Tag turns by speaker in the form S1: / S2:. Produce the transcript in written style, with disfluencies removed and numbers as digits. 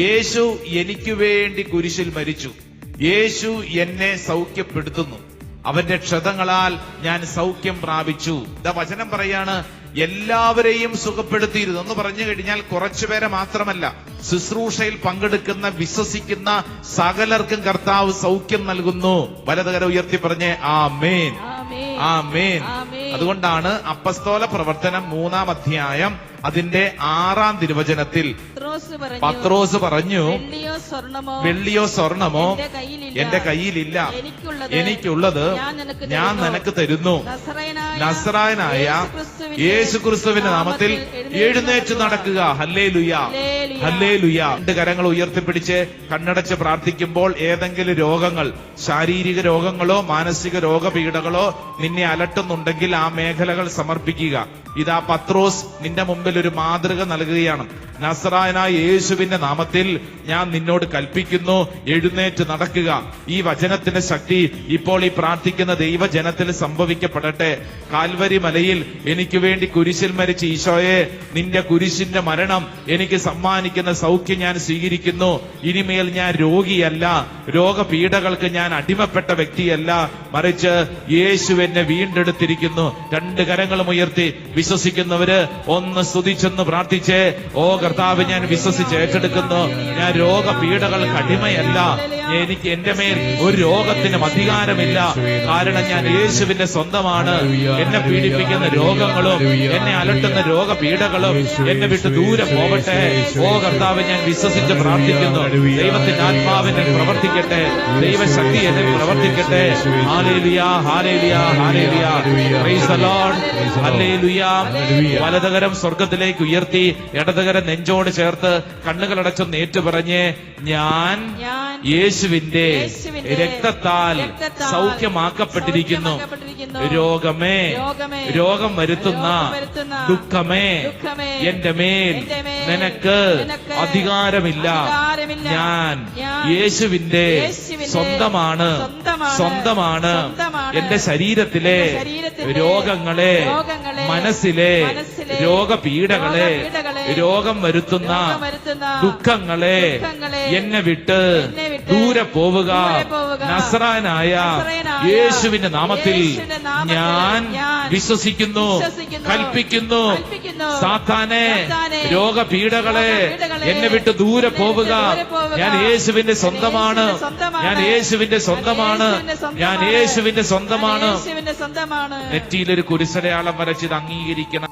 S1: യേശു എനിക്ക് വേണ്ടി കുരിശിൽ മരിച്ചു. യേശു എന്നെ സൗഖ്യപ്പെടുത്തുന്നു. അവന്റെ ക്ഷതങ്ങളാൽ ഞാൻ സൗഖ്യം പ്രാപിച്ചു. വചനം പറയാണ്, എല്ലാവരെയും സുഖപ്പെടുത്തിയിരുന്നു എന്ന് പറഞ്ഞു കഴിഞ്ഞാൽ കുറച്ചുപേരെ മാത്രമല്ല, ശുശ്രൂഷയിൽ പങ്കെടുക്കുന്ന വിശ്വസിക്കുന്ന സകലർക്കും കർത്താവ് സൗഖ്യം നൽകുന്നു. വലതുകര ഉയർത്തി പറഞ്ഞേ ആമേൻ, ആമേൻ. അതുകൊണ്ടാണ് അപ്പസ്തോല പ്രവർത്തനം 3-ാം അധ്യായം അതിന്റെ 6-ാം തിരുവചനത്തിൽ പത്രോസ് പറഞ്ഞു, വെള്ളിയോ സ്വർണമോ എന്റെ കയ്യിലില്ല, എനിക്കുള്ളത് ഞാൻ നിനക്ക് തരുന്നു. നസറായനായ യേശുക്രിസ്തുവിന്റെ നാമത്തിൽ എഴുന്നേറ്റ് നടക്കുക. Hallelujah, hallelujah. 2 കരങ്ങൾ ഉയർത്തിപ്പിടിച്ച് കണ്ണടച്ച് പ്രാർത്ഥിക്കുമ്പോൾ ഏതെങ്കിലും രോഗങ്ങൾ, ശാരീരിക രോഗങ്ങളോ മാനസിക രോഗപീഠകളോ നിന്നെ അലട്ടുന്നുണ്ടെങ്കിൽ ആ മേഖലകൾ സമർപ്പിക്കുക. ഇതാ പത്രോസ് നിന്റെ മുമ്പിൽ ഒരു മാതൃക നൽകുകയാണ്. നസറായനായ യേശുവിന്റെ നാമത്തിൽ ഞാൻ നിന്നോട് കൽപ്പിക്കുന്നു, എഴുന്നേറ്റ് നടക്കുക. ഈ വചനത്തിന്റെ ശക്തി ഇപ്പോൾ ഈ പ്രാർത്ഥിക്കുന്ന ദൈവജനത്തിൽ സംഭവിക്കപ്പെടട്ടെ. കാൽവരി മലയിൽ എനിക്ക് വേണ്ടി കുരിശിൽ മരിച്ച ഈശോയെ, നിന്റെ കുരിശിന്റെ മരണം എനിക്ക് സമ്മാനിക്കുന്ന സൗഖ്യം ഞാൻ സ്വീകരിക്കുന്നു. ഇനിമേൽ ഞാൻ രോഗിയല്ല, രോഗപീഠകൾക്ക് ഞാൻ അടിമപ്പെട്ട വ്യക്തിയല്ല, മറിച്ച് യേശു എന്നെ വീണ്ടെടുത്തിരിക്കുന്നു. 2 കരങ്ങളും ഉയർത്തി വിശ്വസിക്കുന്നവര് ഒന്ന് സ്തുതിച്ചെന്ന് പ്രാർത്ഥിച്ചേ. ഓ കർത്താവ്, ഞാൻ വിശ്വസിച്ച് ഏറ്റെടുക്കുന്നു. ഞാൻ രോഗപീഠകൾക്ക് അടിമയല്ല. എനിക്ക് എന്റെ മേൽ ഒരു രോഗത്തിനും അധികാരമില്ല. കാരണം ഞാൻ യേശുവിന്റെ സ്വന്തമാണ്. എന്നെ പീഡിപ്പിക്കുന്ന രോഗങ്ങളും എന്നെ അലട്ടുന്ന രോഗപീഠകളും എന്നെ വിട്ട് ദൂരെ പോകട്ടെ. ഓ കർത്താവ്, ഞാൻ വിശ്വസിച്ച് പ്രാർത്ഥിക്കുന്നു. ദൈവത്തിന്റെ ആത്മാവിനെ പ്രവർത്തിക്കട്ടെ, ദൈവശക്തി എന്നെ പ്രവർത്തിക്കട്ടെ. Hallelujah, hallelujah, hallelujah. Praise the lord. Hallelujah. വലതുകരം സ്വർഗത്തിലേക്ക് ഉയർത്തി ഇടതുകരം നെഞ്ചോട് ചേർത്ത് കണ്ണുകളടച്ചൊന്ന് ഏറ്റുപറഞ്ഞ്, ഞാൻ യേശുവിന്റെ രക്തത്താൽ സൗഖ്യമാക്കപ്പെട്ടിരിക്കുന്നു. രോഗമേ, രോഗം വരുത്തുന്ന ദുഃഖമേ, എന്റെ മേൽ നിനക്ക് അധികാരമില്ല. ഞാൻ യേശുവിന്റെ സ്വന്തമാണ്, സ്വന്തമാണ്. എന്റെ ശരീരത്തിലെ രോഗങ്ങളെ, മനസ്സിലെ രോഗപീഠകളെ, രോഗം വരുത്തുന്ന ദുഃഖങ്ങളെ എന്നെ വിട്ട് ദൂരെ പോവുക. നസറായനായ യേശുവിന്റെ നാമത്തിൽ ഞാൻ വിശ്വസിക്കുന്നു, കൽപ്പിക്കുന്നു. സാത്താനെ, രോഗപീഠകളെ എന്നെ വിട്ട് ദൂരെ പോവുക. ഞാൻ യേശുവിന്റെ സ്വന്തമാണ്, ഞാൻ യേശുവിന്റെ സ്വന്തമാണ്, ഞാൻ യേശുവിന്റെ സ്വന്തമാണ്. നെറ്റിയിലൊരു കുരിശടയാളം വരച്ച് ഇത് അംഗീകരിക്കണം.